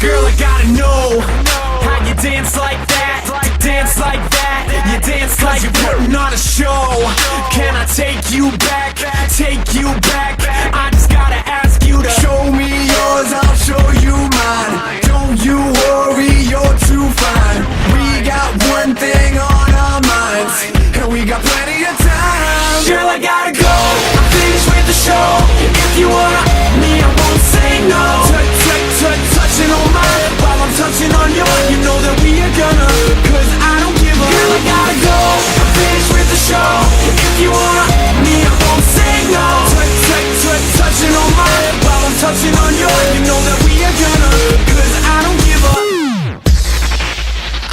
Girl, I gotta know how you dance like that, dance like that. You dance like you're putting on a show. Can I take you back, take you back? I just gotta ask you to show me yours, I'll show you mine. Don't you worry, you're too fine. We got one thing on our minds, and we got plenty of time. Girl, I gotta go, I'm finished with the show. If you want me, I won't say no. Touching on mine while I'm touching on yours. You know that we are gonna, cause I don't give a. Girl, I gotta go, I'm finished with the show. If you want me, I won't say no. Touching on mine while I'm touching on yours. You know that we are gonna, cause I don't give a.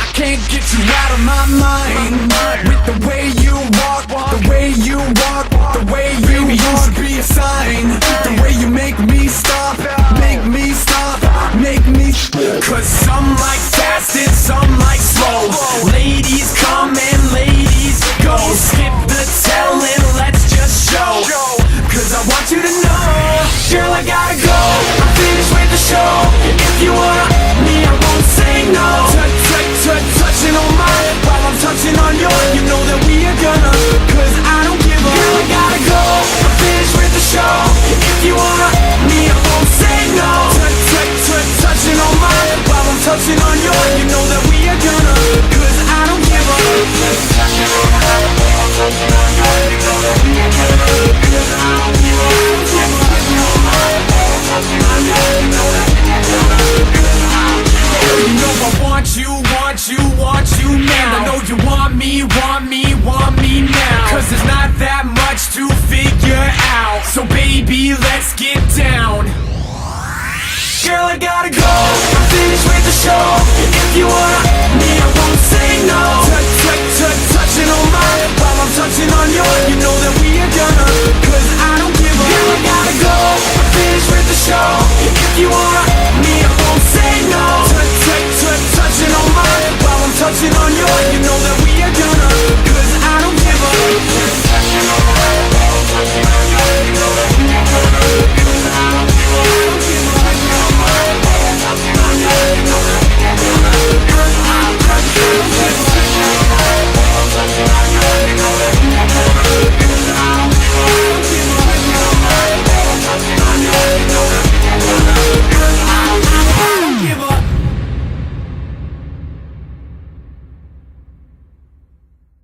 I can't get you out of my mind. With the way you walk, the way you walk, the way you walk. You should be a sign. The way you make me stop, make me stop, make me. Cause some like fast and some like slow. Ladies come and ladies go. Skip the telling, let's just show. Cause I want you to know, girl, I gotta go, I'm finished with the show. If you want me, I won't say no. Touching on mine while I'm touching on yours. You know that we are gonna, cause I don't give a. Girl, I gotta go, I'm finished with the show. If you want me, I won't say no. Touching on mine while I'm touching on yours. You know that we are gonna, cause I don't give a. Touching on mine while I'm touching on yours. You know that we are gonna, cause I don't give a. Touching on mine while I'm touching on yours. You know that we are gonna, cause I don't give a. You know I want you, want you, want you now. I know you want me, want me, want me now. Cause there's not that much to figure out. So baby, let's get down. Girl, I gotta go, I'm finished with the show. If you want me, I won't say no. Touching on mine while I'm touching on yours. You know that we are gonna, cause I don't give a. Girl, I gotta go, I'm finished with the show. If you want me, I won't say no. Touching on mine while I'm touching on yours.